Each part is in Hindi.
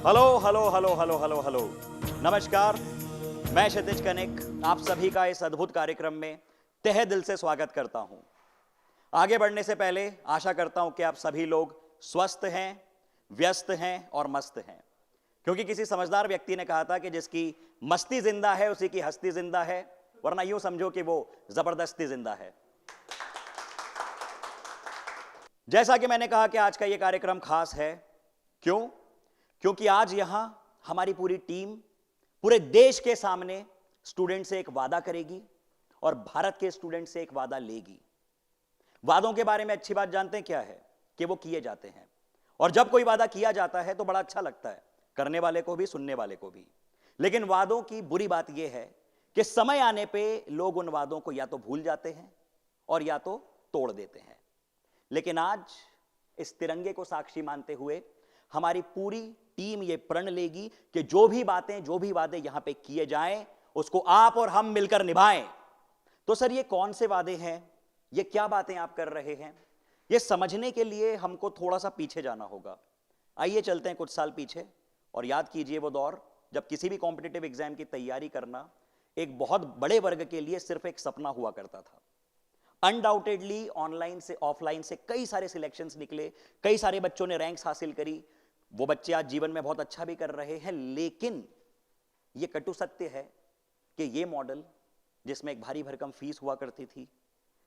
Hello hello hello hello hello hello. नमस्कार, मैं क्षितिज कनिक आप सभी का इस अद्भुत कार्यक्रम में तहे दिल से स्वागत करता हूं। आगे बढ़ने से पहले आशा करता हूं कि आप सभी लोग स्वस्थ हैं, व्यस्त हैं और मस्त हैं, क्योंकि किसी समझदार व्यक्ति ने कहा था कि जिसकी मस्ती जिंदा है उसी की हस्ती जिंदा है, वरना यूं समझो कि वो जबरदस्ती जिंदा है। जैसा कि मैंने कहा कि आज का यह कार्यक्रम खास है। क्यों? क्योंकि आज यहां हमारी पूरी टीम पूरे देश के सामने स्टूडेंट से एक वादा करेगी और भारत के स्टूडेंट से एक वादा लेगी। वादों के बारे में अच्छी बात जानते हैं क्या है कि वो किए जाते हैं, और जब कोई वादा किया जाता है तो बड़ा अच्छा लगता है, करने वाले को भी, सुनने वाले को भी। लेकिन वादों की बुरी बात यह है कि समय आने पे लोग उन वादों को या तो भूल जाते हैं और या तो तोड़ देते हैं। लेकिन आज इस तिरंगे को साक्षी मानते हुए हमारी पूरी टीम यह प्रण लेगी कि जो भी बातें, जो भी वादे यहां पे किए जाएं, उसको आप और हम मिलकर निभाएं। तो सर, ये कौन से वादे हैं, ये क्या बातें आप कर रहे हैं, ये समझने के लिए हमको थोड़ा सा पीछे जाना होगा। आइए चलते हैं कुछ साल पीछे और याद कीजिए वो दौर जब किसी भी कॉम्पिटिटिव एग्जाम की तैयारी करना एक बहुत बड़े वर्ग के लिए सिर्फ एक सपना हुआ करता था। अनडाउटेडली ऑनलाइन से, ऑफलाइन से कई सारे सिलेक्शंस निकले, कई सारे बच्चों ने रैंक्स हासिल करी। वो बच्चे आज जीवन में बहुत अच्छा भी कर रहे हैं। लेकिन यह कटु सत्य है कि यह मॉडल, जिसमें एक भारी भरकम फीस हुआ करती थी,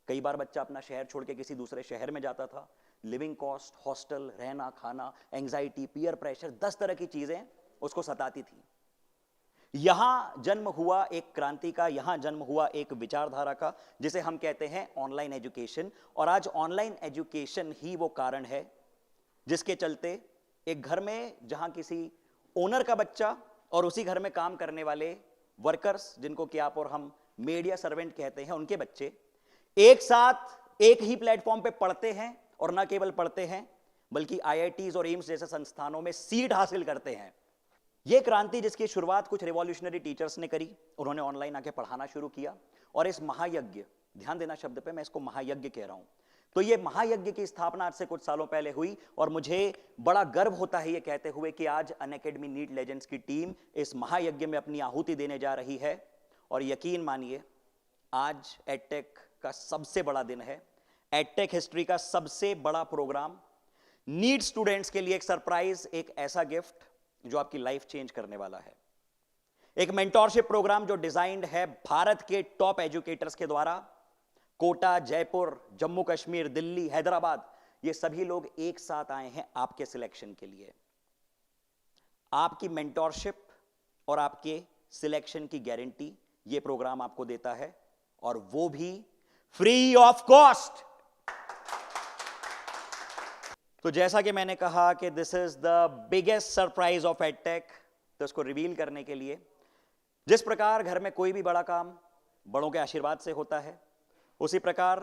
कई बार बच्चा अपना शहर छोड़ के किसी दूसरे शहर में जाता था, लिविंग कॉस्ट, हॉस्टल, रहना खाना, एंजाइटी, पीयर प्रेशर, 10 तरह की चीजें उसको सताती थी। यहां जन्म हुआ एक क्रांति का, यहां जन्म हुआ एक विचारधारा का, जिसे हम कहते हैं ऑनलाइन एजुकेशन। और आज ऑनलाइन एजुकेशन ही वो कारण है जिसके चलते एक घर में जहां किसी ओनर का बच्चा और उसी घर में काम करने वाले वर्कर्स, जिनको कि आप और हम मेड या सर्वेंट कहते हैं, उनके बच्चे एक साथ एक ही प्लेटफॉर्म पे पढ़ते हैं, और ना केवल पढ़ते हैं बल्कि आईआईटीज और एम्स जैसे संस्थानों में सीट हासिल करते हैं। यह क्रांति, जिसकी शुरुआत कुछ रिवॉल्यूशनरी टीचर्स ने करी, उन्होंने ऑनलाइन आके पढ़ाना शुरू किया। और इस महायज्ञ, ध्यान देना शब्द पे, मैं इसको महायज्ञ कह रहा हूं, तो यह महायज्ञ की स्थापना आज से कुछ सालों पहले हुई। और मुझे बड़ा गर्व होता है यह कहते हुए कि आज अनअकैडमी नीट लेजेंड्स की टीम इस महायज्ञ में अपनी आहुति देने जा रही है। और यकीन मानिए, आज एडटेक का सबसे बड़ा दिन है। एडटेक हिस्ट्री का सबसे बड़ा प्रोग्राम, नीट स्टूडेंट्स के लिए एक सरप्राइज, एक ऐसा गिफ्ट जो आपकी लाइफ चेंज करने वाला है। एक मेंटोरशिप प्रोग्राम जो डिजाइन्ड है भारत के टॉप एजुकेटर्स के द्वारा। कोटा, जयपुर, जम्मू कश्मीर, दिल्ली, हैदराबाद, ये सभी लोग एक साथ आए हैं आपके सिलेक्शन के लिए। आपकी मेंटोरशिप और आपके सिलेक्शन की गारंटी ये प्रोग्राम आपको देता है, और वो भी फ्री ऑफ कॉस्ट। तो जैसा कि मैंने कहा कि this is the biggest surprise of edtech, तो इसको रिवील करने के लिए, जिस प्रकार घर में कोई भी बड़ा काम बड़ों के आशीर्वाद से होता है, उसी प्रकार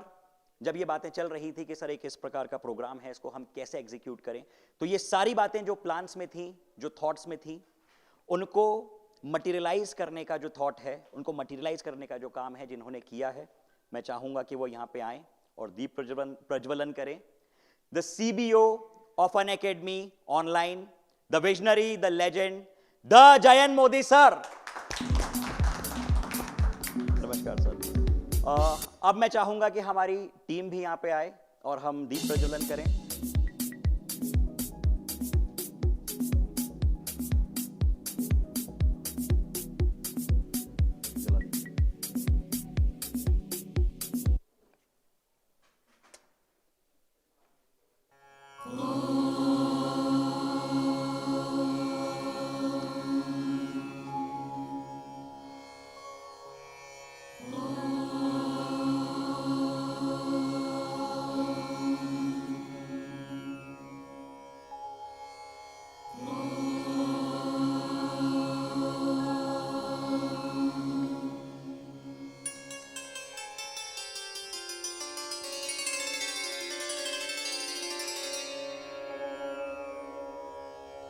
जब ये बातें चल रही थी कि सर एक इस प्रकार का प्रोग्राम है, इसको हम कैसे एग्जीक्यूट करें, तो ये सारी बातें जो प्लान्स में थी, जो थॉट्स में थी, उनको मटेरियलाइज करने का जो थॉट है, उनको मटेरियलाइज करने का जो काम है जिन्होंने किया है, मैं चाहूंगा कि वो यहां पे आए और दीप प्रज्वलन करें। The CBO of Unacademy online, the visionary, the legend, the Jayant Modi sir. नमस्कार सर। अब मैं चाहूंगा कि हमारी टीम भी यहां पे आए और हम दीप प्रज्वलन करें।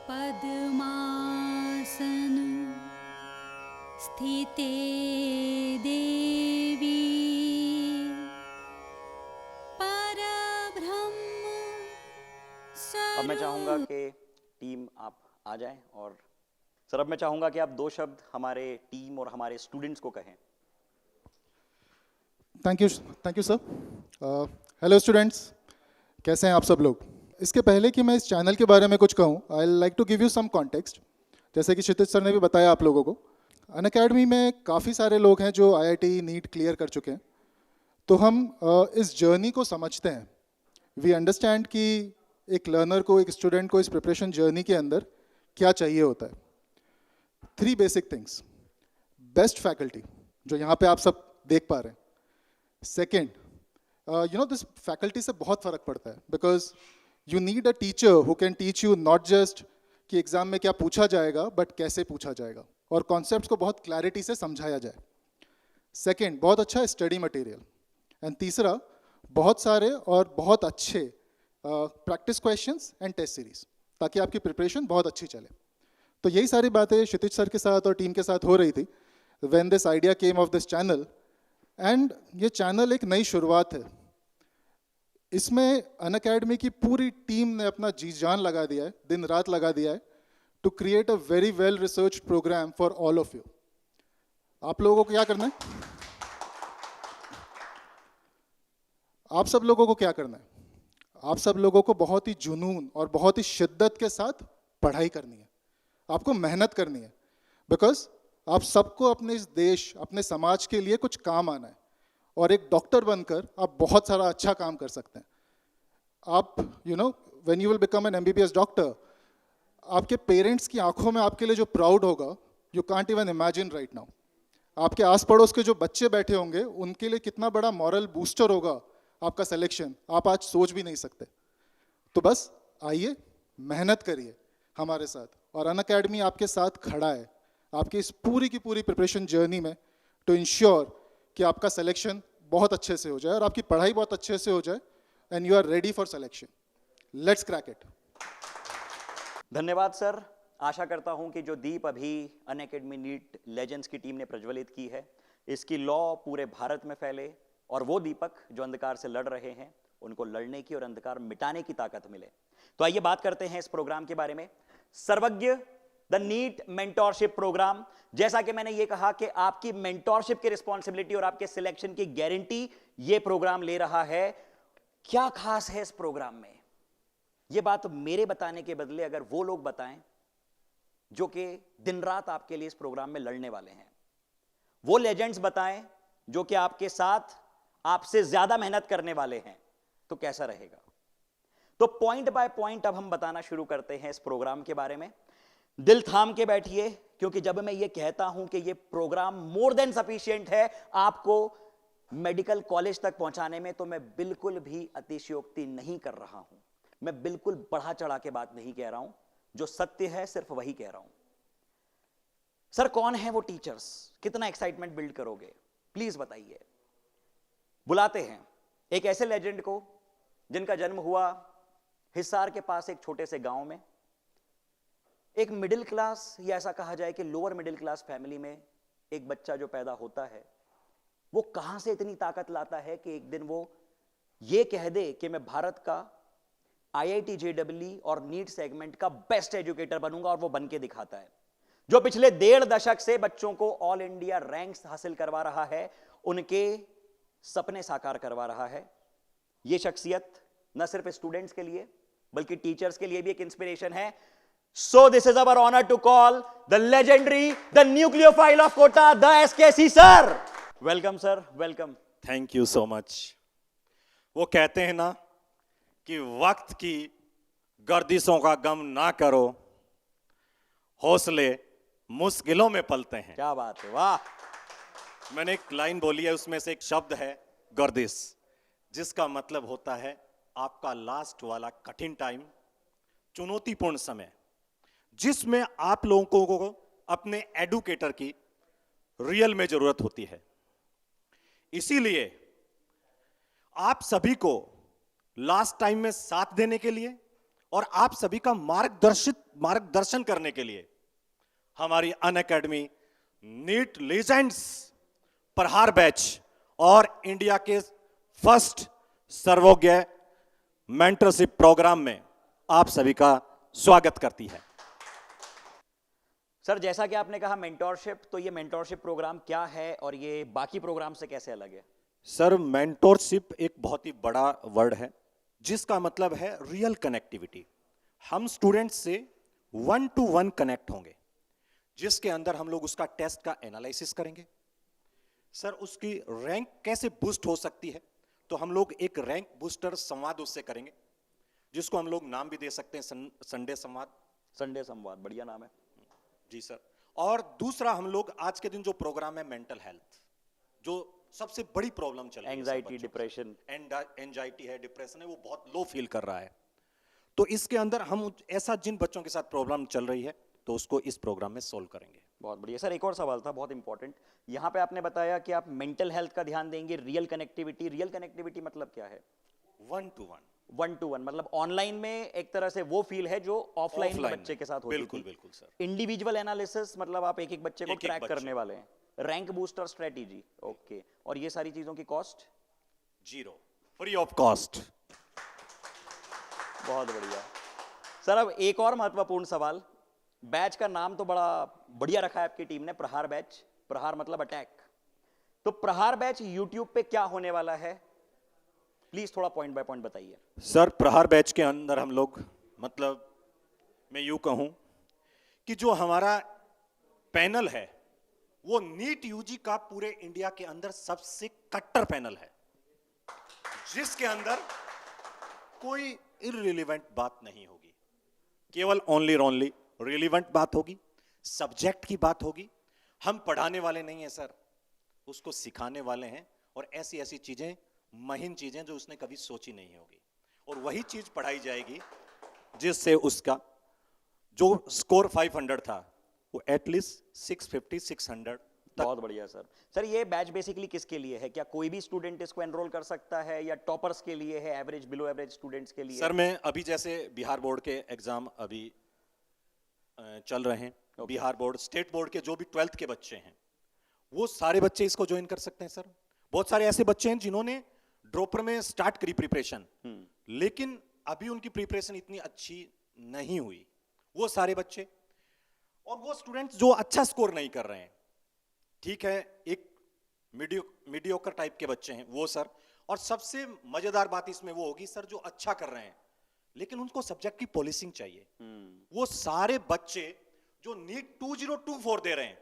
पद्मासन स्थिते देवी परब्रह्म अब मैं चाहूंगा कि टीम आप आ जाएं। और सर अब मैं चाहूंगा कि आप दो शब्द हमारे टीम और हमारे स्टूडेंट्स को कहें। Thank you sir. Hello students, कैसे हैं आप सब लोग? इसके पहले कि मैं इस चैनल के बारे में कुछ कहूँ, I like to give you some context. जैसे कि क्षितिज सर ने भी बताया आप लोगों को, अनअकैडमी में काफ़ी सारे लोग हैं जो आईआईटी नीट क्लियर कर चुके हैं। तो हम इस जर्नी को समझते हैं। वी अंडरस्टैंड कि एक लर्नर को, एक स्टूडेंट को इस प्रिपरेशन जर्नी के अंदर क्या चाहिए होता है। 3 बेसिक थिंग्स। बेस्ट फैकल्टी, जो यहाँ पे आप सब देख पा रहे हैं। सेकेंड, दिस फैकल्टी से बहुत फ़र्क पड़ता है, because you need a teacher who can teach you not just कि एग्ज़ाम में क्या पूछा जाएगा, बट कैसे पूछा जाएगा, और कॉन्सेप्ट्स को बहुत क्लैरिटी से समझाया जाए। सेकेंड, बहुत अच्छा स्टडी मटेरियल। एंड तीसरा, बहुत सारे और बहुत अच्छे practice questions and test series, ताकि आपकी प्रिपरेशन बहुत अच्छी चले। तो यही सारी बातें क्षितिज सर के साथ और टीम के साथ हो रही थी when this idea came of this channel. And ये चैनल एक नई शुरुआत है। इसमें अनअकैडमी की पूरी टीम ने अपना जी जान लगा दिया है, दिन रात लगा दिया है, to create a very well research program for all of you. आप लोगों को क्या करना है? आप सब लोगों को क्या करना है? आप सब लोगों को बहुत ही जुनून और बहुत ही शिद्दत के साथ पढ़ाई करनी है। आपको मेहनत करनी है, बिकॉज आप सबको अपने इस देश, अपने समाज के लिए कुछ काम आना है। और एक डॉक्टर बनकर आप बहुत सारा अच्छा काम कर सकते हैं। आप when you will become an MBBS doctor, आपके पेरेंट्स की आंखों में आपके लिए जो प्राउड होगा, you can't even imagine right now. आपके आस पड़ोस के जो बच्चे बैठे होंगे, उनके लिए कितना बड़ा मॉरल बूस्टर होगा आपका सिलेक्शन, आप आज सोच भी नहीं सकते। तो बस आइए, मेहनत करिए हमारे साथ, और अनअकैडमी आपके साथ खड़ा है आपकी इस पूरी की पूरी प्रिपरेशन जर्नी में, टू इंश्योर कि आपका सिलेक्शन बहुत अच्छे से हो जाए और आपकी पढ़ाई बहुत अच्छे से हो जाए, and you are ready for selection. Let's crack it. धन्यवाद सर। आशा करता हूं कि जो दीप अभी अनअकैडमी नीट लेजेंड्स की टीम ने प्रज्वलित की है, इसकी लौ पूरे भारत में फैले, और वो दीपक जो अंधकार से लड़ रहे हैं, उनको लड़ने की और अंधकार मिटाने की ताकत मिले। तो आइए बात करते हैं इस प्रोग्राम के बारे में। सर्वज्ञ द नीट मेंटोरशिप प्रोग्राम, जैसा कि मैंने ये कहा कि आपकी मेंटोरशिप की रिस्पॉन्सिबिलिटी और आपके सिलेक्शन की गारंटी ये प्रोग्राम ले रहा है। क्या खास है इस प्रोग्राम में? ये बात मेरे बताने के बदले अगर वो लोग बताएं जो कि दिन रात आपके लिए इस प्रोग्राम में लड़ने वाले हैं, वो लेजेंड्स बताएं जो कि आपके साथ आपसे ज्यादा मेहनत करने वाले हैं, तो कैसा रहेगा? तो पॉइंट बाय पॉइंट अब हम बताना शुरू करते हैं इस प्रोग्राम के बारे में। दिल थाम के बैठिए, क्योंकि जब मैं ये कहता हूं कि ये प्रोग्राम मोर देन सफिशिएंट है आपको मेडिकल कॉलेज तक पहुंचाने में, तो मैं बिल्कुल भी अतिशयोक्ति नहीं कर रहा हूं। मैं बिल्कुल बढ़ा चढ़ा के बात नहीं कह रहा हूं, जो सत्य है सिर्फ वही कह रहा हूं। सर कौन है वो टीचर्स? कितना एक्साइटमेंट बिल्ड करोगे? प्लीज बताइए। बुलाते हैं एक ऐसे लेजेंड को जिनका जन्म हुआ हिसार के पास एक छोटे से गांव में। एक मिडिल क्लास, या ऐसा कहा जाए कि लोअर मिडिल क्लास फैमिली में एक बच्चा जो पैदा होता है, वो कहां से इतनी ताकत लाता है कि एक दिन वो ये कह दे कि मैं भारत का आईआईटी जेईई और नीट सेगमेंट का बेस्ट एजुकेटर बनूंगा, और वो बन के दिखाता है। जो पिछले 1.5 दशक से बच्चों को ऑल इंडिया रैंक्स हासिल करवा रहा है, उनके सपने साकार करवा रहा है। यह शख्सियत न सिर्फ स्टूडेंट्स के लिए बल्कि टीचर्स के लिए भी एक इंस्पिरेशन है। So this is our honor to call the legendary, the nucleophile of Kota, the SKC sir. Welcome sir, welcome. Thank you so much. वो कहते हैं ना कि वक्त की गर्दिशों का गम ना करो, हौसले मुश्किलों में पलते हैं। क्या बात है, वाह। मैंने एक लाइन बोली है, उसमें से एक शब्द है गर्दिश, जिसका मतलब होता है आपका लास्ट वाला कठिन टाइम, चुनौतीपूर्ण समय, जिसमें आप लोगों को अपने एडुकेटर की रियल में जरूरत होती है। इसीलिए आप सभी को लास्ट टाइम में साथ देने के लिए और आप सभी का मार्गदर्शन करने के लिए हमारी अनअकैडमी नीट लेजेंड्स प्रहार बैच और इंडिया के फर्स्ट सर्वज्ञ मेंटरशिप प्रोग्राम में आप सभी का स्वागत करती है। सर जैसा कि आपने कहा मेंटोरशिप, तो ये मेंटोरशिप प्रोग्राम क्या है और ये बाकी प्रोग्राम से कैसे अलग है? सर मेंटोरशिप एक बहुत ही बड़ा वर्ड है जिसका मतलब है रियल कनेक्टिविटी। हम स्टूडेंट्स से 1 to 1 कनेक्ट होंगे, जिसके अंदर हम लोग उसका टेस्ट का एनालिसिस करेंगे। सर उसकी रैंक कैसे बूस्ट हो सकती है, तो हम लोग एक रैंक बूस्टर संवाद उससे करेंगे, जिसको हम लोग नाम भी दे सकते हैं संडे संवाद। संडे संवाद, बढ़िया नाम है। जी सर। और दूसरा हम लोग आज के दिन जो प्रोग्राम है मेंटल हेल्थ, जो सबसे बड़ी प्रॉब्लम चल रही है, एंजाइटी, डिप्रेशन, एंजाइटी है, डिप्रेशन है, वो बहुत लो फील कर रहा है। तो इसके अंदर हम ऐसा जिन बच्चों के साथ प्रॉब्लम चल रही है तो उसको इस प्रोग्राम में सोल्व करेंगे। बहुत बढ़िया। सर एक और सवाल था बहुत इंपॉर्टेंट, यहाँ पे आपने बताया कि आप मेंटल हेल्थ का ध्यान देंगे, रियल कनेक्टिविटी। रियल कनेक्टिविटी मतलब क्या है? 1 to 1। 1 to 1 मतलब ऑनलाइन में एक तरह से वो फील है जो ऑफलाइन में बच्चे के साथ होती बिल्कुल थी। बिल्कुल सर। इंडिविजुअल एनालिसिस मतलब आप एक एक बच्चे को एक-एक ट्रैक बच्चे। करने वाले हैं। Rank booster strategy, okay. और ये सारी चीजों की कॉस्ट? 0, free of cost. बहुत बढ़िया। सर अब एक और महत्वपूर्ण सवाल, बैच का नाम तो बड़ा बढ़िया रखा है आपकी टीम ने, प्रहार बैच। प्रहार मतलब अटैक। तो प्रहार बैच यूट्यूब पे क्या होने वाला है, प्लीज थोड़ा पॉइंट बाय पॉइंट बताइए। सर प्रहार बैच के अंदर हम लोग, मतलब मैं यूं कहूं कि जो हमारा पैनल है वो नीट यूजी का पूरे इंडिया के अंदर सबसे कट्टर पैनल है, जिसके अंदर कोई इररिलेवेंट बात नहीं होगी, केवल ओनली रिलेवेंट बात होगी, सब्जेक्ट की बात होगी। हम पढ़ाने वाले नहीं हैं सर, उसको सिखाने वाले हैं, और ऐसी ऐसी चीजें, महीन चीजें जो उसने कभी सोची नहीं होगी, और वही चीज पढ़ाई जाएगी जिससे उसका जो स्कोर 500 था वो एटलीस्ट 650 600 तक। बहुत बढ़िया सर। सर ये बैच बेसिकली किसके लिए है? क्या कोई भी स्टूडेंट इसको एनरोल कर सकता है या टॉपर्स के लिए है, एवरेज बिलो एवरेज स्टूडेंट्स के लिए? सर मैं अभी जैसे बिहार बोर्ड के एग्जाम अभी चल रहे हैं, बिहार बोर्ड, स्टेट बोर्ड के जो भी 12th के बच्चे हैं वो सारे बच्चे इसको ज्वाइन कर सकते हैं सर। बहुत सारे ऐसे बच्चे हैं जिन्होंने ड्रॉपर में स्टार्ट करी प्रिपरेशन, लेकिन अभी उनकी प्रिपरेशन इतनी अच्छी नहीं हुई, वो सारे बच्चे, और वो स्टूडेंट्स जो अच्छा स्कोर नहीं कर रहे हैं, ठीक है, एक मीडियोकर टाइप के बच्चे हैं वो सर। और सबसे मजेदार बात इसमें वो होगी सर, जो अच्छा कर रहे हैं लेकिन उनको सब्जेक्ट की पॉलिशिंग चाहिए, वो सारे बच्चे जो नीट 2024 दे रहे हैं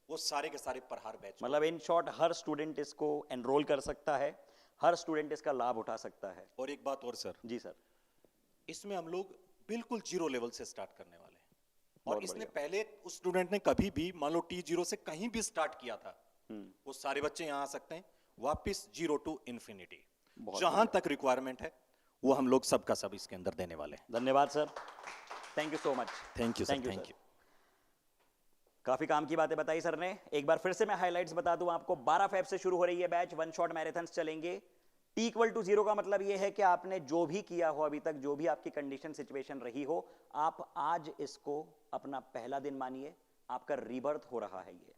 वो सारे के सारे प्रहार बैच। मतलब इन शॉर्ट हर स्टूडेंट इसको एनरोल कर सकता है, हर स्टूडेंट इसका लाभ उठा सकता है। और एक बात और सर, जी सर। इसमें हम लोग बिल्कुल 0 लेवल से स्टार्ट करने वाले हैं, बहुत और इसने बढ़िया। पहले उस स्टूडेंट ने कभी भी मान लो T0 से कहीं भी स्टार्ट किया था, वो सारे बच्चे यहाँ आ सकते हैं वापस 0 to infinity। बहुत जहां तक रिक्वायरमेंट है वो हम लोग सबका सब इसके अंदर देने वाले हैं। धन्यवाद सर, thank you so much. Thank you sir, thank you. काफी काम की बातें बताई सर ने। एक बार फिर से मैं हाइलाइट्स बता दूं आपको, 12 फेब से शुरू हो रही है बैच, 1 शॉट मैराथन्स चलेंगे। T=0 का मतलब ये है कि आपने जो भी किया हो अभी तक, जो भी आपकी कंडीशन सिचुएशन रही हो, आप आज इसको अपना पहला दिन मानिए, आपका रीबर्थ हो रहा है। ये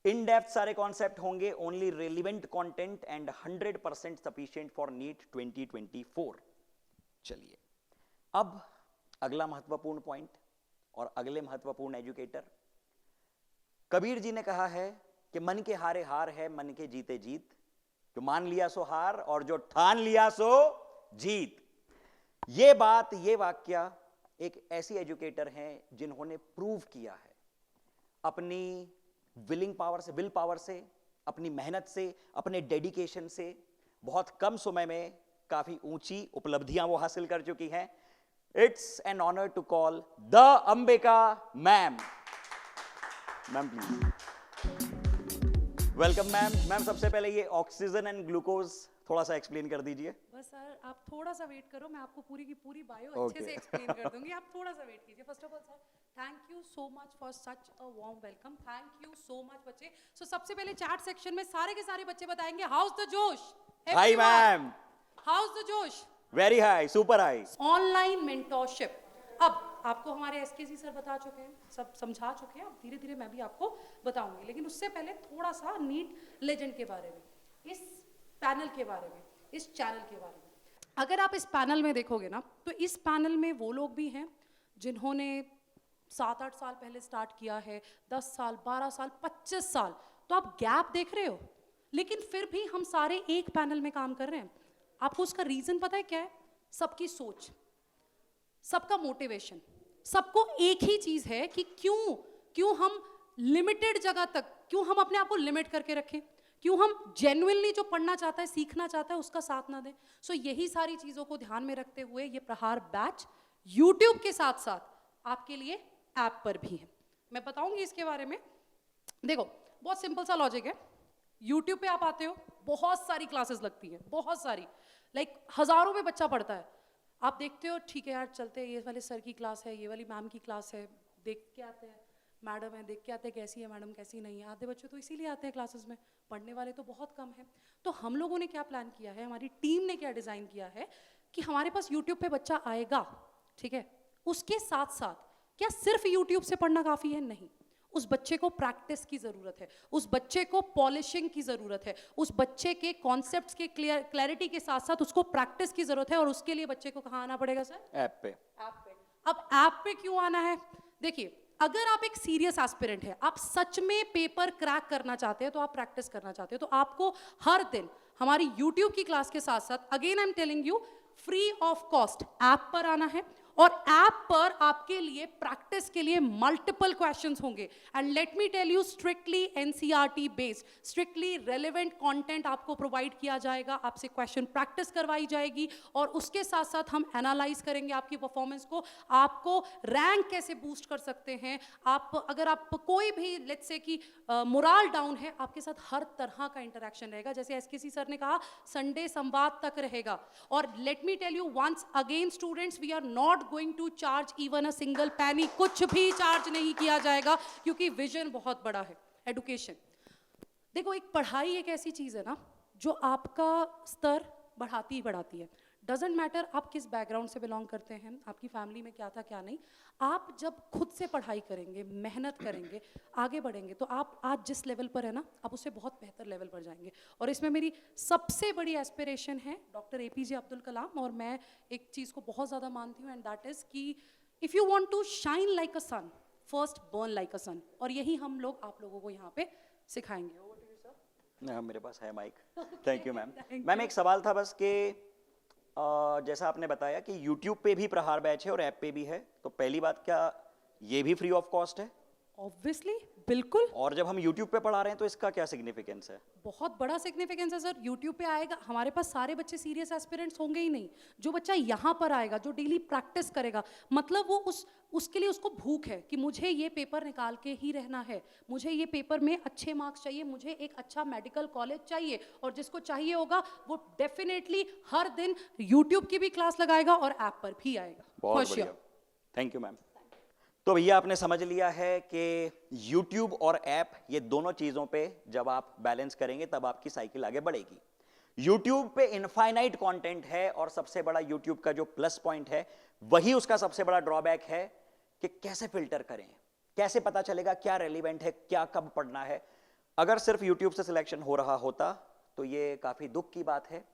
इन डेप्थ सारे कॉन्सेप्ट होंगे, only relevant content and 100% sufficient for NEET 2024। चलिए अब अगला महत्वपूर्ण पॉइंट और अगले महत्वपूर्ण एजुकेटर। कबीर जी ने कहा है कि मन के हारे हार है, मन के जीते जीत, जो मान लिया सो हार और जो ठान लिया सो जीत। ये बात, ये वाक्य एक ऐसी एजुकेटर हैं जिन्होंने प्रूव किया है अपनी विलिंग पावर से, विल पावर से, अपनी मेहनत से, अपने डेडिकेशन से, बहुत कम समय में काफी ऊंची उपलब्धियां वो हासिल कर चुकी हैं। It's an honour to call the Ambika ma'am. Ma'am please welcome ma'am. Ma'am सबसे पहले ये ऑक्सीजन एंड ग्लूकोज थोड़ा सा एक्सप्लेन कर दीजिए। बस सर आप थोड़ा सा वेट करो, मैं आपको पूरी की पूरी बायो Okay. अच्छे से एक्सप्लेन कर दूंगी, आप थोड़ा सा वेट कीजिए। First of all sir thank you so much for such a warm welcome, thank you so much बच्चे। सो सबसे पहले चैट सेक्शन में सारे के सारे बच्चे बताएंगे हाउस द जोश। Hi ma'am. हाउस द जोश। Very high, super high. Online mentorship, अब आपको हमारे एसकेसी सर बता चुके हैं, सब समझा चुके हैं, अब धीरे धीरे मैं भी आपको बताऊंगी, लेकिन उससे पहले थोड़ा सा नीट लेजेंड के बारे में, इस पैनल के बारे में, इस चैनल के बारे में। अगर आप इस पैनल में देखोगे ना, तो इस पैनल में वो लोग भी हैं जिन्होंने 7-8 साल पहले स्टार्ट किया है, 10 साल, 12 साल, 25 साल, तो आप गैप देख रहे हो, लेकिन फिर भी हम सारे एक पैनल में काम कर रहे हैं। आपको उसका रीजन पता है क्या है? सबकी सोच, सबका मोटिवेशन, सबको एक ही चीज है कि क्यों हम लिमिटेड जगह तक, क्यों हम अपने आप को लिमिट करके रखें, क्यों हम जेन्युइनली जो पढ़ना चाहता है, सीखना चाहता है, उसका साथ ना दें। सो यही सारी चीजों को ध्यान में रखते हुए ये प्रहार बैच यूट्यूब के साथ साथ आपके लिए ऐप पर भी है। मैं बताऊंगी इसके बारे में। देखो, बहुत सिंपल सा लॉजिक है। यूट्यूब पे आप आते हो, बहुत सारी क्लासेस लगती है, बहुत सारी, लाइक हजारों में बच्चा पढ़ता है। आप देखते हो, ठीक है यार, चलते हैं, ये वाले सर की क्लास है, ये वाली मैम की क्लास है, देख के आते हैं, मैडम है, देख के आते हैं कैसी है मैडम, कैसी नहीं है। आधे बच्चे तो इसीलिए आते हैं क्लासेस में, पढ़ने वाले तो बहुत कम है। तो हम लोगों ने क्या प्लान किया है, हमारी टीम ने क्या डिज़ाइन किया है कि हमारे पास यूट्यूब पे बच्चा आएगा, ठीक है, उसके साथ साथ क्या सिर्फ यूट्यूब से पढ़ना काफ़ी है? नहीं, उस बच्चे को प्रैक्टिस की ज़रूरत है, उस बच्चे को पॉलिशिंग की ज़रूरत है, उस बच्चे के कॉन्सेप्ट्स के क्लैरिटी के साथ साथ उसको प्रैक्टिस की ज़रूरत है। और उसके लिए बच्चे को कहाँ आना पड़ेगा सर? ऐप पे। ऐप पे। अब ऐप पे क्यों आना है? देखिए, अगर आप एक सीरियस एस्पिरेंट है, आप सच में पेपर क्रैक करना चाहते हैं, तो आप प्रैक्टिस करना चाहते हो, तो आपको हर दिन हमारी यूट्यूब की क्लास के साथ साथ, again I am telling you, free of cost app पर आना है। और ऐप पर आपके लिए प्रैक्टिस के लिए मल्टीपल क्वेश्चंस होंगे। And let me tell you, strictly NCERT based, strictly relevant content आपको प्रोवाइड किया जाएगा, आपसे क्वेश्चन प्रैक्टिस करवाई जाएगी, और उसके साथ साथ हम एनालाइज करेंगे आपकी परफॉर्मेंस को, आपको रैंक कैसे बूस्ट कर सकते हैं। आप अगर आप कोई भी लेट्स से कि मोरल डाउन है, आपके साथ हर तरह का इंटरेक्शन रहेगा। जैसे एसकेसी सर ने कहा, संडे संवाद तक रहेगा। और let me tell you once again students, we are not going to charge even a single penny, कुछ भी चार्ज नहीं किया जाएगा, क्योंकि विजन बहुत बड़ा है। एडुकेशन, देखो, एक पढ़ाई एक ऐसी चीज है ना जो आपका स्तर बढ़ाती ही बढ़ाती है। डजेंट मैटर आप किस बैकग्राउंड से बिलोंग करते हैं, आपकी फैमिली में क्या था क्या नहीं, आप जब खुद से पढ़ाई करेंगे, मेहनत करेंगे, आगे बढ़ेंगे, तो आप आज जिस लेवल पर है ना, आप उससे बहुत बेहतर लेवल पर जाएंगे। और इसमें मेरी सबसे बड़ी एस्पिरेशन है डॉक्टर एपीजे अब्दुल कलाम, और मैं एक चीज़ को बहुत ज़्यादा मानती हूँ, एंड दैट इज़ कि if you want to shine like a sun, first burn like a sun. और यही हम लोग आप लोगों को यहाँ पे सिखाएंगे। Over to you sir. मेरे पास है mike. Thank you ma'am. Ma'am, एक सवाल था बस कि जैसा आपने बताया कि YouTube पे भी प्रहार बैच है और ऐप पे भी है, तो पहली बात, क्या ये भी फ्री ऑफ कॉस्ट है? ऑब्वियसली, बिल्कुल। और जब हम YouTube पे पढ़ा रहे हैं तो इसका क्या सिग्निफिकेंस है? बहुत बड़ा सिग्निफिकेंस है सर। यूट्यूब पे आएगा, हमारे पास सारे बच्चे सीरियस एस्पिरेंट्स होंगे ही नहीं। जो बच्चा यहाँ पर आएगा, जो डेली प्रैक्टिस करेगा, मतलब वो उसके लिए उसको भूख है कि मुझे ये पेपर निकाल के ही रहना है, मुझे ये पेपर में अच्छे मार्क्स चाहिए, मुझे एक अच्छा मेडिकल कॉलेज चाहिए। और जिसको चाहिए होगा वो डेफिनेटली हर दिन यूट्यूब की भी क्लास लगाएगा और ऐप पर भी आएगा। बहुत बढ़िया, थैंक यू मैम। तो भैया, आपने समझ लिया है कि YouTube और ऐप, ये दोनों चीजों पे जब आप बैलेंस करेंगे तब आपकी साइकिल आगे बढ़ेगी। YouTube पे इनफाइनाइट कंटेंट है, और सबसे बड़ा YouTube का जो प्लस पॉइंट है, वही उसका सबसे बड़ा ड्रॉबैक है कि कैसे फिल्टर करें, कैसे पता चलेगा क्या रेलिवेंट है, क्या कब पढ़ना है। अगर सिर्फ YouTube से सिलेक्शन हो रहा होता तो ये काफी दुख की बात है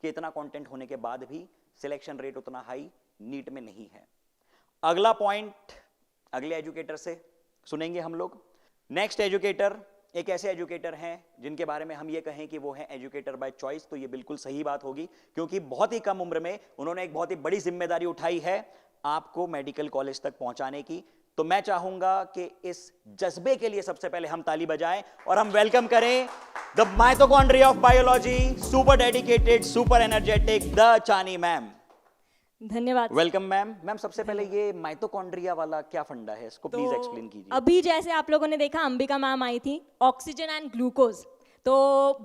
कि इतना कंटेंट होने के बाद भी सिलेक्शन रेट उतना हाई नीट में नहीं है। अगला पॉइंट अगले एजुकेटर से सुनेंगे हम लोग। नेक्स्ट एजुकेटर एक ऐसे एजुकेटर हैं जिनके बारे में हम ये कहें कि वो हैं एजुकेटर बाय चॉइस, तो ये बिल्कुल सही बात होगी, क्योंकि बहुत ही कम उम्र में उन्होंने एक बहुत ही बड़ी जिम्मेदारी उठाई है आपको मेडिकल कॉलेज तक पहुंचाने की। तो मैं चाहूंगा कि इस जज्बे के लिए सबसे पहले हम ताली बजाएं और हम वेलकम करें the mitochondria of biology, super dedicated, super energetic, the चानी मैम। धन्यवाद। Welcome ma'am. मैम, सबसे पहले ये माइटोकॉन्ड्रिया वाला क्या फंडा है, इसको प्लीज एक्सप्लेन कीजिए। अभी जैसे आप लोगों ने देखा, अंबिका मैम आई थी, ऑक्सीजन एंड ग्लूकोज, तो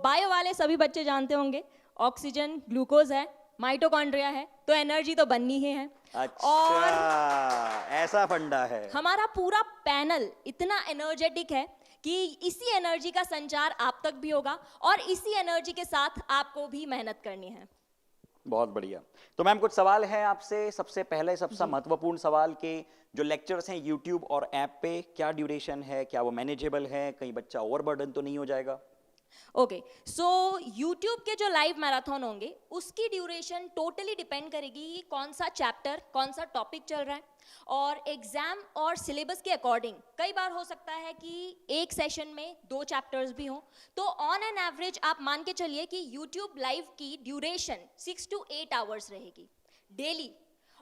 बायो वाले सभी बच्चे जानते होंगे, ऑक्सीजन ग्लूकोज है, माइटोकॉन्ड्रिया है, तो एनर्जी तो बननी ही है। अच्छा, और ऐसा फंडा है। हमारा पूरा पैनल इतना एनर्जेटिक है कि इसी एनर्जी का संचार आप तक भी होगा, और इसी एनर्जी के साथ आपको भी मेहनत करनी है। बहुत बढ़िया। तो मैम, कुछ सवाल हैं आपसे। सबसे पहले सबसे महत्वपूर्ण सवाल के जो लेक्चर्स हैं YouTube और ऐप पे, क्या ड्यूरेशन है, क्या वो मैनेजेबल है, कहीं बच्चा ओवरबर्डन तो नहीं हो जाएगा? ओके, सो यूट्यूब के जो लाइव मैराथन होंगे उसकी ड्यूरेशन टोटली डिपेंड करेगी कि कौन सा चैप्टर, कौन सा टॉपिक चल रहा है, और एग्जाम और सिलेबस के अकॉर्डिंग कई बार हो सकता है कि एक सेशन में 2 चैप्टर्स भी हों। तो ऑन एन एवरेज आप मान के चलिए कि यूट्यूब लाइव की ड्यूरेशन 6 to 8 आवर्स रहेगी डेली,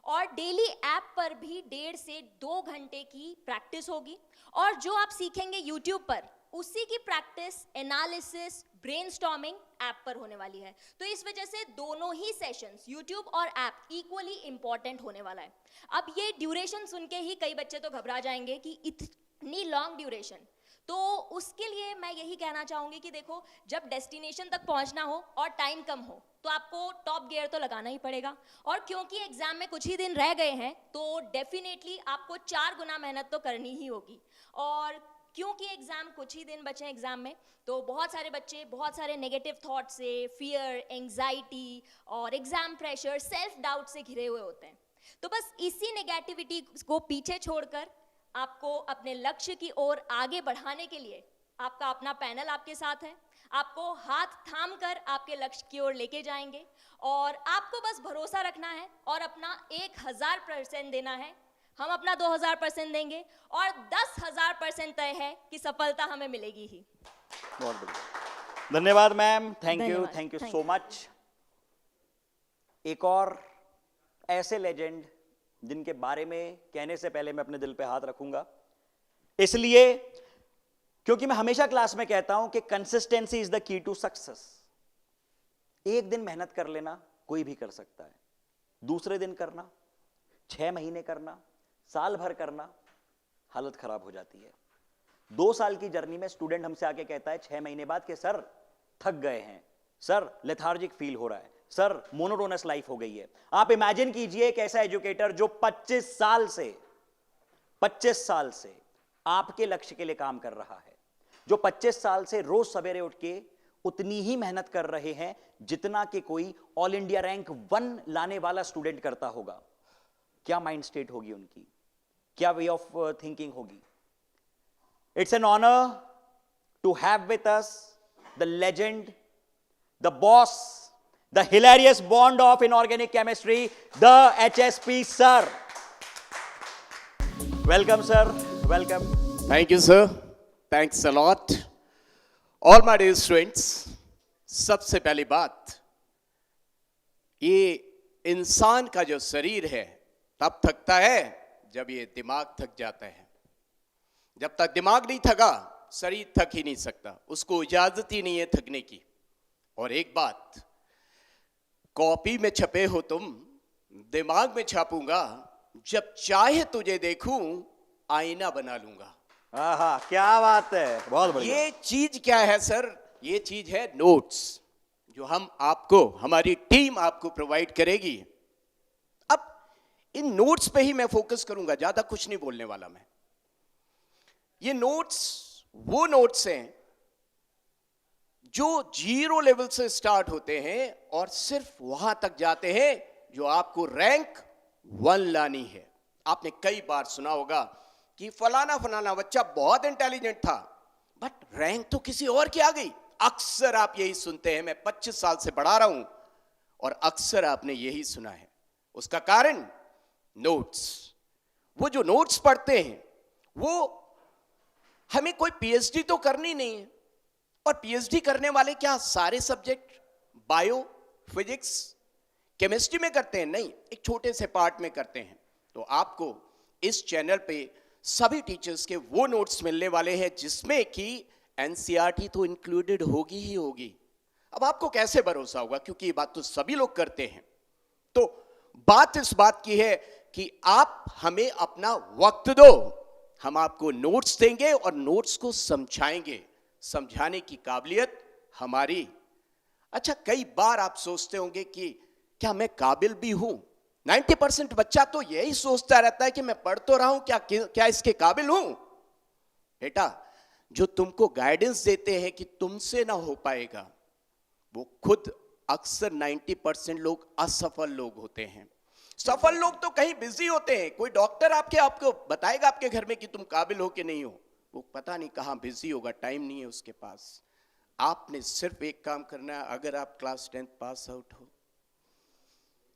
और डेली ऐप पर भी 1.5 से 2 घंटे की प्रैक्टिस होगी, और जो आप सीखेंगे यूट्यूब पर उसी की प्रैक्टिस, एनालिसिस, ब्रेनस्टॉर्मिंग ऐप पर होने वाली है। तो इस वजह से दोनों ही सेशंस यूट्यूब और ऐप इक्वली इंपॉर्टेंट होने वाला है। अब ये ड्यूरेशन सुन के ही कई बच्चे तो घबरा जाएंगे कि इतनी लॉन्ग ड्यूरेशन, तो उसके लिए मैं यही कहना चाहूंगी कि देखो, जब डेस्टिनेशन तक पहुंचना हो और टाइम कम हो तो आपको टॉप गियर तो लगाना ही पड़ेगा, और क्योंकि एग्जाम में कुछ ही दिन रह गए हैं तो डेफिनेटली आपको 4 गुना मेहनत तो करनी ही होगी। और क्योंकि एग्जाम कुछ ही दिन बचे हैं एग्जाम में, तो बहुत सारे बच्चे बहुत सारे नेगेटिव थॉट से, फियर, एंजाइटी और एग्जाम प्रेशर, सेल्फ डाउट से घिरे हुए होते हैं। तो बस इसी नेगेटिविटी को पीछे छोड़कर आपको अपने लक्ष्य की ओर आगे बढ़ाने के लिए आपका अपना पैनल आपके साथ है, आपको हाथ थाम कर आपके लक्ष्य की ओर लेके जाएंगे, और आपको बस भरोसा रखना है और अपना 1000% देना है। हम अपना 2000% देंगे और 10,000% तय है कि सफलता हमें मिलेगी ही। बहुत बढ़िया, धन्यवाद मैम, थैंक यू धन्यवाद, thank you thank so you. Much. एक और ऐसे लेजेंड जिनके बारे में कहने से पहले मैं अपने दिल पे हाथ रखूंगा, इसलिए क्योंकि मैं हमेशा क्लास में कहता हूं कि consistency is the key to success. एक दिन मेहनत कर लेना कोई भी कर सकता है, दूसरे दिन करना, 6 महीने करना, साल भर करना, हालत खराब हो जाती है। 2 साल की जर्नी में स्टूडेंट हमसे आके कहता है 6 महीने बाद कि सर थक गए हैं, सर लेथार्जिक फील हो रहा है, सर मोनोटोनस लाइफ हो गई है। आप इमेजिन कीजिए एक ऐसा एजुकेटर जो 25 साल से आपके लक्ष्य के लिए काम कर रहा है, जो 25 साल से रोज सवेरे उठ के उतनी ही मेहनत कर रहे हैं जितना कि कोई ऑल इंडिया रैंक 1 लाने वाला स्टूडेंट करता होगा। क्या माइंड स्टेट होगी उनकी, क्या वे ऑफ थिंकिंग होगी। It's an honour to have with us the legend, the boss, the hilarious bond of inorganic chemistry, the HSP sir. Welcome sir, welcome. Thank you, sir. Thanks a lot. All my dear students, सबसे पहली बात, ये इंसान का जो शरीर है तब थकता है जब ये दिमाग थक जाता है। जब तक दिमाग नहीं थका शरीर थक ही नहीं सकता, उसको इजाजत ही नहीं है थकने की। और एक बात, कॉपी में छपे हो तुम, दिमाग में छापूंगा, जब चाहे तुझे देखूं आईना बना लूंगा। आहा, क्या बात है, बहुत बढ़िया। ये चीज क्या है सर? ये चीज है नोट्स, जो हम आपको, हमारी टीम आपको प्रोवाइड करेगी। अब इन नोट्स पे ही मैं फोकस करूंगा, ज्यादा कुछ नहीं बोलने वाला मैं। ये नोट्स वो नोट्स हैं जो 0 लेवल से स्टार्ट होते हैं और सिर्फ वहां तक जाते हैं जो आपको रैंक 1 लानी है। आपने कई बार सुना होगा कि फलाना फलाना बच्चा बहुत इंटेलिजेंट था बट रैंक तो किसी और की आ गई। अक्सर आप यही सुनते हैं, मैं 25 साल से पढ़ा रहा हूं और अक्सर आपने यही सुना है। उसका कारण नोट्स। वो जो नोट्स पढ़ते हैं वो, हमें कोई पीएचडी तो करनी नहीं है, और पीएचडी करने वाले क्या सारे सब्जेक्ट बायो, फिजिक्स, केमिस्ट्री में करते हैं? नहीं, एक छोटे से पार्ट में करते हैं। तो आपको इस चैनल पे सभी टीचर्स के वो नोट्स मिलने वाले हैं जिसमें कि एनसीईआरटी तो इंक्लूडेड होगी ही होगी। अब आपको कैसे भरोसा होगा, क्योंकि ये बात तो सभी लोग करते हैं। तो बात इस बात की है कि आप हमें अपना वक्त दो, हम आपको नोट्स देंगे और नोट्स को समझाएंगे। समझाने की काबिलियत हमारी। अच्छा, कई बार आप सोचते होंगे कि क्या मैं काबिल भी हूं? 90% बच्चा तो यही सोचता रहता है कि मैं पढ़ तो रहा हूं, क्या इसके काबिल हूं? बेटा, जो तुमको गाइडेंस देते हैं कि तुमसे ना हो पाएगा, वो खुद अक्सर 90% लोग असफल लोग होते हैं। सफल लोग तो कहीं बिजी होते हैं। कोई डॉक्टर आपको बताएगा आपके घर में कि तुम काबिल हो कि नहीं हो, वो पता नहीं कहां बिजी होगा, टाइम नहीं है उसके पास। आपने सिर्फ एक काम करना है, अगर आप क्लास 10 पास आउट हो।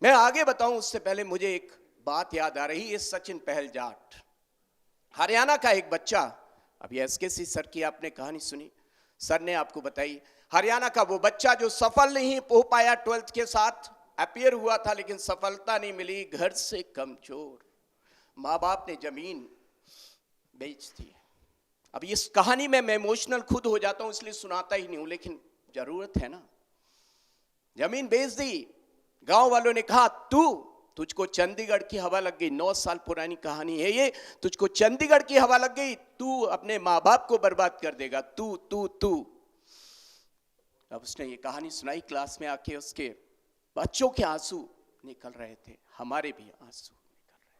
मैं आगे बताऊं उससे पहले मुझे एक बात याद आ रही है। सचिन पहल जाट, हरियाणा का एक बच्चा, अभी एसकेसी सर की आपने कहानी सुनी, सर ने आपको बताई, हरियाणा का वो बच्चा जो सफल नहीं हो पाया 12th के साथ, अपीयर हुआ था लेकिन सफलता नहीं मिली, घर से कमजोर, माँ बाप ने जमीन बेच दी। अब इस कहानी में मैं इमोशनल खुद हो जाता हूं, इसलिए सुनाता ही नहीं हूं, लेकिन जरूरत है ना। जमीन बेच दी, गांव वालों ने कहा तुझको चंडीगढ़ की हवा लग गई, 9 साल पुरानी कहानी है ये, तुझको चंडीगढ़ की हवा लग गई, तू अपने माँ बाप को बर्बाद कर देगा, तू। अब उसने ये कहानी सुनाई क्लास में आके, उसके बच्चों के आंसू निकल रहे थे, हमारे भी आंसू निकल रहे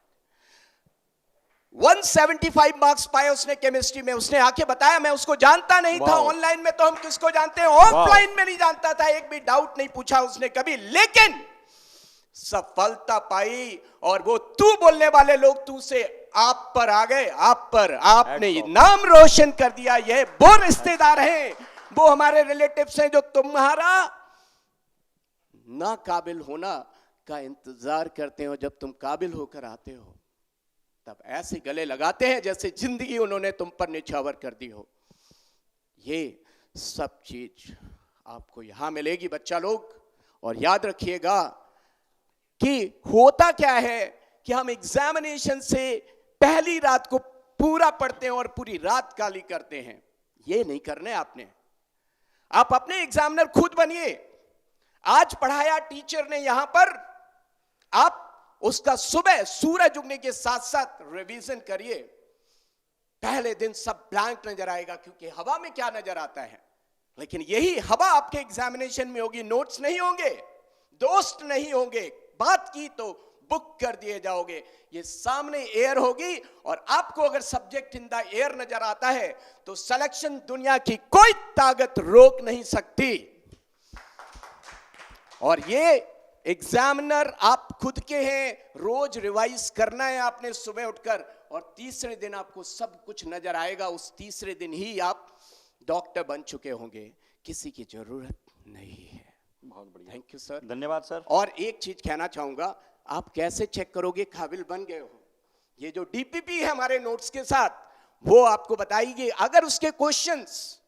थे। 175 मार्क्स पाए उसने केमिस्ट्री में। उसने आके बताया मैं उसको जानता नहीं था, ऑनलाइन में तो हम किसको जानते हैं, ऑफलाइन में नहीं जानता था, एक भी डाउट नहीं पूछा उसने कभी, लेकिन सफलता पाई। और वो तू बोलने वाले लोग तू से आप पर आ गए, आप पर, आपने ये नाम रोशन कर दिया। ये वो रिश्तेदार हैं, वो हमारे रिलेटिव्स हैं जो तुम्हारा ना काबिल होना का इंतजार करते हो, जब तुम काबिल होकर आते हो तब ऐसे गले लगाते हैं जैसे जिंदगी उन्होंने तुम पर निछावर कर दी हो। ये सब चीज आपको यहां मिलेगी बच्चा लोग। और याद रखिएगा कि होता क्या है कि हम एग्जामिनेशन से पहली रात को पूरा पढ़ते हैं और पूरी रात काली करते हैं। ये नहीं करने आपने, आप अपने एग्जामिनर खुद बनिए। आज पढ़ाया टीचर ने यहां पर, आप उसका सुबह सूरज उगने के साथ साथ रिवीजन करिए। पहले दिन सब ब्लैंक नजर आएगा, क्योंकि हवा में क्या नजर आता है, लेकिन यही हवा आपके एग्जामिनेशन में होगी। नोट्स नहीं होंगे, दोस्त नहीं होंगे, बात की तो बुक कर दिए जाओगे। ये सामने एयर होगी, और आपको अगर सब्जेक्ट इन द एयर नजर आता है तो सिलेक्शन दुनिया की कोई ताकत रोक नहीं सकती। और ये एग्जामिनर आप खुद के हैं, रोज रिवाइज करना है आपने सुबह उठकर, और तीसरे दिन आपको सब कुछ नजर आएगा। उस तीसरे दिन ही आप डॉक्टर बन चुके होंगे, किसी की जरूरत नहीं है। बहुत बढ़िया, थैंक यू सर, धन्यवाद सर। और एक चीज कहना चाहूंगा, आप कैसे चेक करोगे काबिल बन गए हो? ये जो डीपीपी है हमारे नोट्स के साथ, वो आपको बताएगी। अगर उसके क्वेश्चंस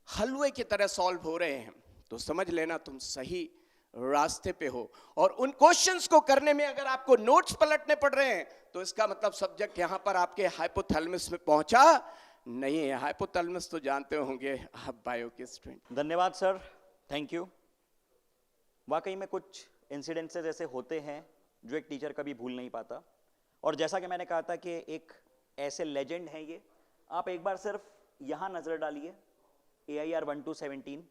हलवे की तरह सॉल्व हो रहे हैं तो समझ लेना तुम सही रास्ते पे हो। और उन क्वेश्चंस को करने में अगर आपको नोट्स पलटने पड़ रहे हैं तो इसका मतलब सब्जेक्ट यहां पर आपके हाइपोथैलेमस में पहुंचा नहीं है। हाइपोथैलेमस तो जानते होंगे आप, बायो के स्टूडेंट। धन्यवाद सर, थैंक यू। वाकई में कुछ इंसिडेंसेस ऐसे होते हैं जो एक टीचर कभी भूल नहीं पाता। और जैसा कि मैंने कहा था कि एक ऐसे लेजेंड हैं ये, आप एक बार सिर्फ यहाँ नज़र डालिए AIR 1217,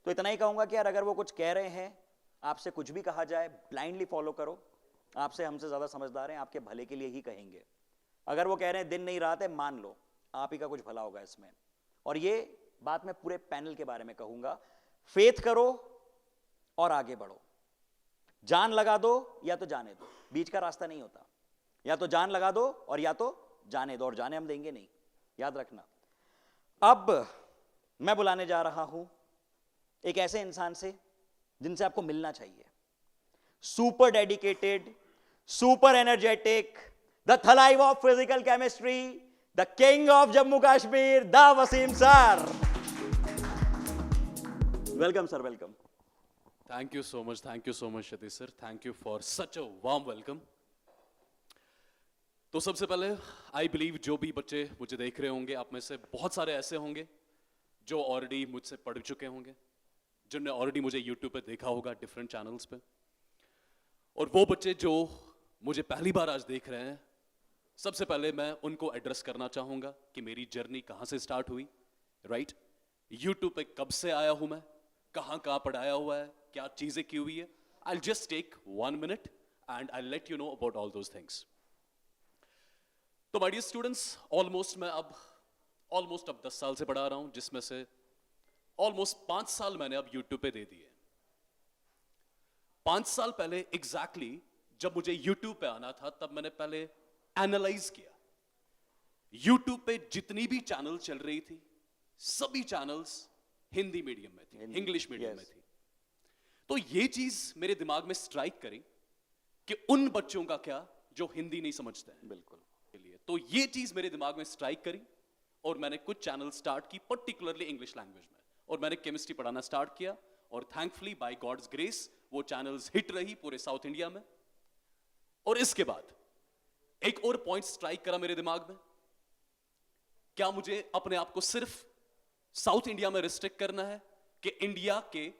तो इतना ही कहूँगा कि यार अगर वो कुछ कह रहे हैं, आपसे कुछ भी कहा जाए ब्लाइंडली फॉलो करो। आपसे हमसे ज़्यादा समझदार हैं, आपके भले के लिए ही कहेंगे। अगर वो कह रहे हैं दिन नहीं रात है, मान लो आप ही का कुछ भला होगा इसमें। और ये बात मैं पूरे पैनल के बारे में कहूँगा, फेथ करो और आगे बढ़ो। जान लगा दो या तो जाने दो, बीच का रास्ता नहीं होता। या तो जान लगा दो और या तो जाने दो, और जाने हम देंगे नहीं, याद रखना। अब मैं बुलाने जा रहा हूं एक ऐसे इंसान से जिनसे आपको मिलना चाहिए। Super dedicated, super energetic, the थलाइव of physical chemistry, the king of Jammu Kashmir, the Wasim sir. Welcome sir, welcome. Thank you so much, Satish sir. Thank you for such a warm welcome. तो सबसे पहले आई बिलीव जो भी बच्चे मुझे देख रहे होंगे, आप में से बहुत सारे ऐसे होंगे जो ऑलरेडी मुझसे पढ़ चुके होंगे, जिनने ऑलरेडी मुझे यूट्यूब पे देखा होगा डिफरेंट चैनल्स पे। और वो बच्चे जो मुझे पहली बार आज देख रहे हैं, सबसे पहले मैं उनको एड्रेस करना चाहूँगा कि मेरी जर्नी कहाँ से स्टार्ट हुई, राइट? यूट्यूब पे कब से आया हूँ मैं, कहाँ पढ़ाया हुआ है, क्या चीज़ें की हुई है। I'll just take 1 minute and I'll let you know about all those things. तो my dear students, मैं अब ऑलमोस्ट 10 साल से पढ़ा रहा हूँ, जिसमें से ऑलमोस्ट 5 साल मैंने अब यूट्यूब पे दे दिए। 5 साल पहले एग्जैक्टली जब मुझे यूट्यूब पे आना था, तब मैंने पहले एनालाइज किया यूट्यूब पे जितनी भी चैनल चल रही थी, सभी चैनल्स हिंदी मीडियम में थी, हिंदी, इंग्लिश मीडियम में yes. थी। तो ये चीज मेरे दिमाग में स्ट्राइक करी कि उन बच्चों का क्या जो हिंदी नहीं समझते हैं बिल्कुल। के लिए। तो ये चीज मेरे दिमाग में स्ट्राइक करी और मैंने कुछ चैनल स्टार्ट की पर्टिकुलरली इंग्लिश लैंग्वेज में, और मैंने केमिस्ट्री पढ़ाना स्टार्ट किया, और थैंकफुली बाय गॉड्स ग्रेस वो चैनल्स हिट रही पूरे साउथ इंडिया में। और इसके बाद एक और पॉइंट स्ट्राइक करा मेरे दिमाग में, क्या मुझे अपने आप को सिर्फ साउथ इंडिया में रिस्ट्रिक्ट करना है कि इंडिया के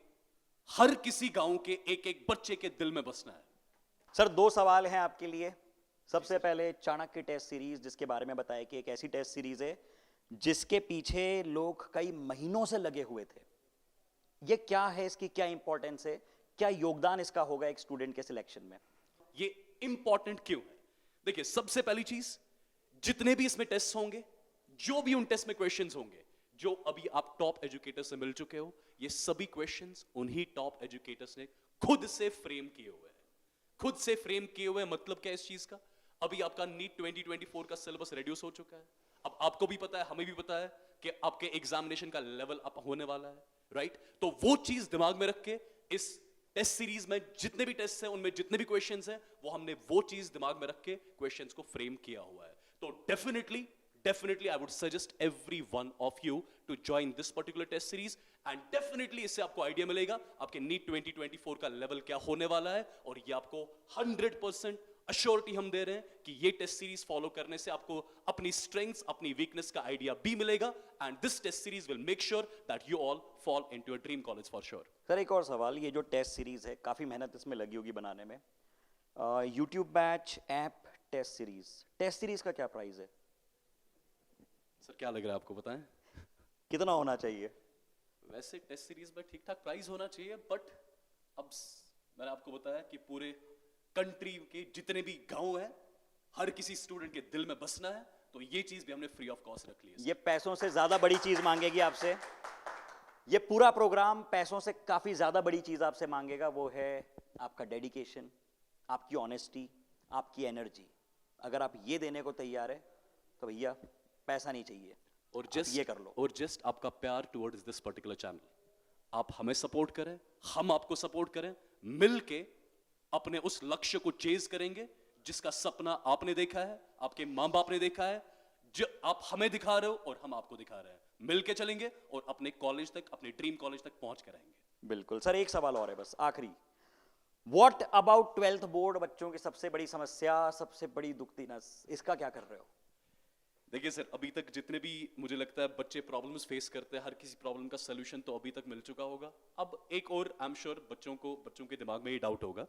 हर किसी गांव के एक एक बच्चे के दिल में बसना है? सर 2 सवाल हैं आपके लिए। सबसे पहले चाणक्य टेस्ट सीरीज, जिसके बारे में बताया कि एक ऐसी टेस्ट सीरीज है जिसके पीछे लोग कई महीनों से लगे हुए थे। ये क्या है, इसकी क्या इंपॉर्टेंस है, क्या योगदान इसका होगा एक स्टूडेंट के सिलेक्शन में? ये इंपॉर्टेंट क्यों है? देखिए, सबसे पहली चीज, जितने भी इसमें टेस्ट होंगे, जो भी उन टेस्ट में क्वेश्चंस होंगे, जो अभी आप टॉप एजुकेटर से मिल चुके हो, ये सभी क्वेश्चंस उन्हीं टॉप एजुकेटर्स ने खुद से फ्रेम किए हुए हैं। खुद से फ्रेम किए हुए मतलब क्या इस चीज का? अभी आपका नीट 2024 का सिलेबस रिड्यूस हो चुका है। अब आपको भी पता है, हमें भी पता है कि आपके एग्जामिनेशन का लेवल अप होने वाला है, राइट? तो वो चीज दिमाग में रख के इस टेस्ट सीरीज में जितने भी टेस्ट हैं, उनमें जितने भी क्वेश्चंस हैं, वो हमने वो चीज दिमाग में रख के क्वेश्चंस को फ्रेम किया हुआ है। तो definitely I would suggest every one of you to join this particular test series, and definitely इससे आपको आइडिया मिलेगा आपके नीट 2024 का लेवल क्या होने वाला है, और ये आपको 100% अश्योरिटी हम दे रहे हैं कि ये टेस्ट सीरीज फॉलो करने से आपको अपनी स्ट्रेंथ्स, अपनी वीकनेस का आइडिया भी मिलेगा, and this test series will make sure that you all fall into a dream college for sure. Sir एक और सवाल, ये जो टेस्ट सीरीज है काफी मेहनत इसमें लगी होगी बनाने में। YouTube batch app test series का क्या प्राइस है? सर क्या लग रहा है आपको, बताएं? कितना होना चाहिए? वैसे टेस्ट सीरीज में ठीक ठाक प्राइस होना चाहिए, बट अब मैंने आपको बताया कि पूरे कंट्री के जितने भी गांव हैं, हर किसी स्टूडेंट के दिल में बसना है, तो ये चीज भी हमने फ्री ऑफ कॉस्ट रख ली है। ये पैसों से ज्यादा बड़ी चीज मांगेगी आपसे। ये पूरा प्रोग्राम पैसों से काफी ज्यादा बड़ी चीज आपसे मांगेगा, वो है आपका डेडिकेशन, आपकी ऑनेस्टी, आपकी एनर्जी। अगर आप ये देने को तैयार है तो भैया पैसा नहीं चाहिए, और आप ये कर लो। जस्ट आपका प्यार टुवर्ड्स दिस पर्टिकुलर चैनल, आप हमें सपोर्ट करें, हम आपको सपोर्ट करें, मिलके अपने उस लक्ष्य को चेज करेंगे जिसका सपना आपने देखा है, आपके माँ बाप ने देखा है, जो आप हमें दिखा रहे हो और हम आपको दिखा रहे हैं। मिलके चलेंगे और अपने कॉलेज तक, अपने ड्रीम कॉलेज तक पहुंच कर रहेंगे। बिल्कुल सर, एक सवाल और है बस आखिरी। व्हाट अबाउट 12th बोर्ड, बच्चों की सबसे बड़ी समस्या, सबसे बड़ी दुखती नस, इसका क्या कर रहे हो? देखिए सर, अभी तक जितने भी मुझे लगता है बच्चे प्रॉब्लम्स फेस करते हैं, हर किसी प्रॉब्लम का सोल्यूशन तो अभी तक मिल चुका होगा। अब एक और आई एम श्योर बच्चों के दिमाग में ये डाउट होगा,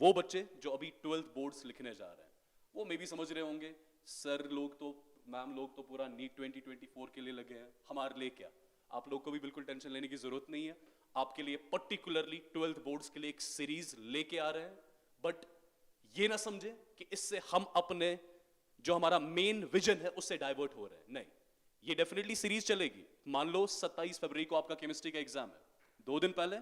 वो बच्चे जो अभी 12th बोर्ड्स लिखने जा रहे हैं, वो मे भी समझ रहे होंगे सर लोग तो, मैम लोग तो पूरा नीट 2024 के लिए लगे हैं, हमारे लिए क्या? आप लोग को भी बिल्कुल टेंशन लेने की जरूरत नहीं है। आपके लिए पर्टिकुलरली 12th बोर्ड्स के लिए एक सीरीज लेके आ रहे हैं, बट ये ना समझे कि इससे हम अपने जो हमारा मेन विजन है उससे डाइवर्ट हो रहे हैं। नहीं, ये डेफिनेटली सीरीज चलेगी। मान लो 27 फरवरी को आपका केमिस्ट्री का एग्जाम है, 2 दिन पहले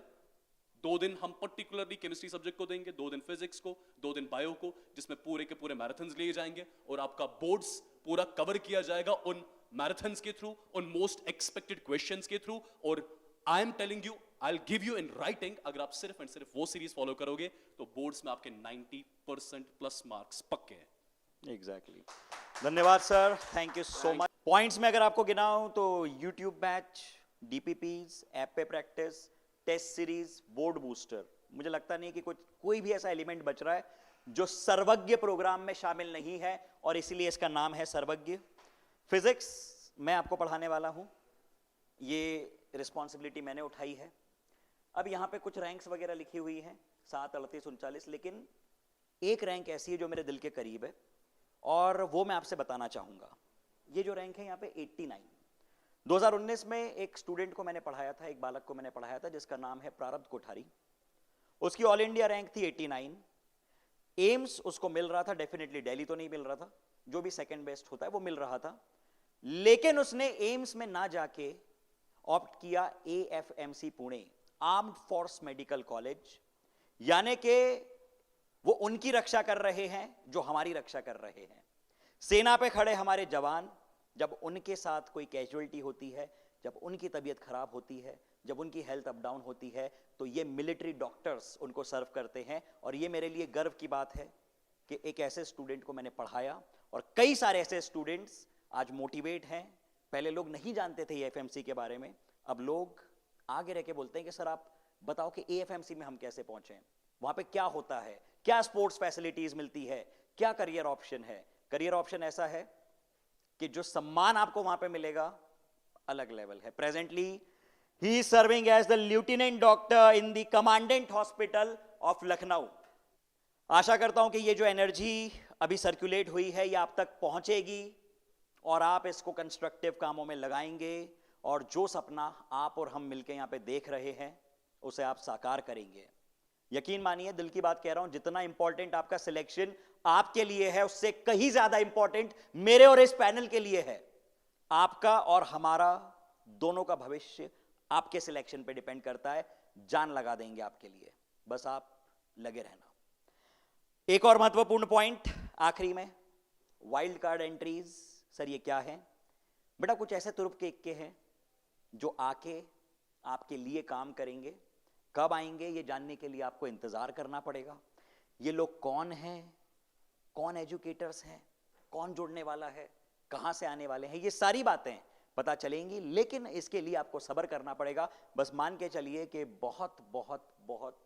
2 दिन हम पर्टिकुलरली केमिस्ट्री सब्जेक्ट को देंगे, 2 दिन फिजिक्स को, 2 दिन बायो को, जिसमें पूरे के पूरे मैराथन्स लिए जाएंगे और आपका बोर्ड्स पूरा कवर किया जाएगा उन मैराथन्स के थ्रू, उन मोस्ट एक्सपेक्टेड क्वेश्चंस के थ्रू। और I am telling you, I will give you in writing, अगर आप सिर्फ एंड सिर्फ वो सीरीज फॉलो करोगे तो बोर्ड्स में आपके 90% प्लस मार्क्स पक्के हैं। एग्जैक्टली धन्यवाद सर, thank you so much. Points में अगर आपको गिनाऊं तो यूट्यूब बैच, डीपीपीज, ऐप पे practice, test series, board booster, मुझे लगता नहीं कि कोई भी ऐसा एलिमेंट बच रहा है जो सर्वज्ञ प्रोग्राम में शामिल नहीं है, और इसीलिए इसका नाम है सर्वज्ञ। फिजिक्स मैं आपको पढ़ाने वाला हूं, ये रिस्पॉन्सिबिलिटी मैंने उठाई है। अब यहाँ पे कुछ रैंक्स वगैरह लिखी हुई हैं 7, 38, 39, लेकिन एक रैंक ऐसी है जो मेरे दिल के करीब है और वो मैं आपसे बताना चाहूंगा। ये जो रैंक है यहाँ पे 89, 2019 में एक स्टूडेंट को मैंने पढ़ाया था, एक बालक को मैंने पढ़ाया था जिसका नाम है प्रारब्ध कोठारी। उसकी ऑल इंडिया रैंक थी 89। एम्स उसको मिल रहा था, डेफिनेटली दिल्ली तो नहीं मिल रहा था, जो भी सेकंड बेस्ट होता है वो मिल रहा था, लेकिन उसने एम्स में ना जाके ऑप्ट किया AFMC Pune, armed force medical college, यानी कि वो उनकी रक्षा कर रहे हैं जो हमारी रक्षा कर रहे हैं। सेना पे खड़े हमारे जवान, जब उनके साथ कोई कैजुअलिटी होती है, जब उनकी तबीयत खराब होती है, जब उनकी हेल्थ अप डाउन होती है, तो ये मिलिट्री डॉक्टर्स उनको सर्व करते हैं। और ये मेरे लिए गर्व की बात है कि एक ऐसे स्टूडेंट को मैंने पढ़ाया और कई सारे ऐसे स्टूडेंट्स आज मोटिवेट हैं। पहले लोग नहीं जानते थे एएफएमसी के बारे में, अब लोग आगे रह के बोलते हैं कि सर आप बताओ कि एएफएमसी में हम कैसे पहुंचे, वहां पे क्या होता है, क्या स्पोर्ट्स फैसिलिटीज मिलती है, क्या करियर ऑप्शन है। करियर ऑप्शन ऐसा है कि जो सम्मान आपको वहां पे मिलेगा अलग लेवल है। Presently he is serving as the lieutenant doctor in the commandant hospital of Lucknow. आशा करता हूं कि ये जो एनर्जी अभी सर्कुलेट हुई है ये आप तक पहुंचेगी और आप इसको कंस्ट्रक्टिव कामों में लगाएंगे और जो सपना आप और हम मिलकर यहां पे देख रहे हैं उसे आप साकार करेंगे। यकीन मानिए, दिल की बात कह रहा हूं, जितना इंपॉर्टेंट आपका सिलेक्शन आपके लिए है उससे कहीं ज्यादा इंपॉर्टेंट मेरे और इस पैनल के लिए है। आपका और हमारा दोनों का भविष्य आपके सिलेक्शन पे डिपेंड करता है। जान लगा देंगे आपके लिए, बस आप लगे रहना। एक और महत्वपूर्ण पॉइंट आखिरी में, वाइल्ड कार्ड एंट्रीज। सर ये क्या है? बेटा कुछ ऐसे तुरुप के इक्के हैं जो आके आपके लिए काम करेंगे। कब आएंगे ये जानने के लिए आपको इंतजार करना पड़ेगा। ये लोग कौन हैं, कौन एजुकेटर्स हैं, कौन जुड़ने वाला है, कहां से आने वाले हैं, ये सारी बातें पता चलेंगी, लेकिन इसके लिए आपको सब्र करना पड़ेगा। बस मान के चलिए कि बहुत बहुत बहुत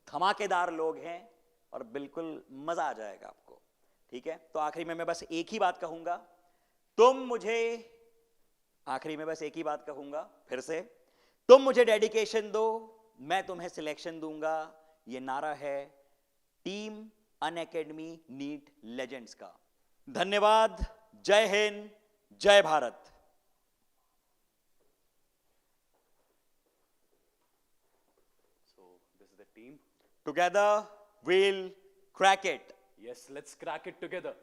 धमाकेदार लोग हैं और बिल्कुल मजा आ जाएगा आपको। ठीक है, तो आखिरी में मैं बस एक ही बात कहूंगा, फिर से, तुम मुझे डेडिकेशन दो, मैं तुम्हें सिलेक्शन दूंगा। ये नारा है टीम अनअकैडमी नीट लेजेंड्स का। धन्यवाद। जय हिंद, जय Bharat. So this is the team. Together we'll crack it. Yes, let's crack it together.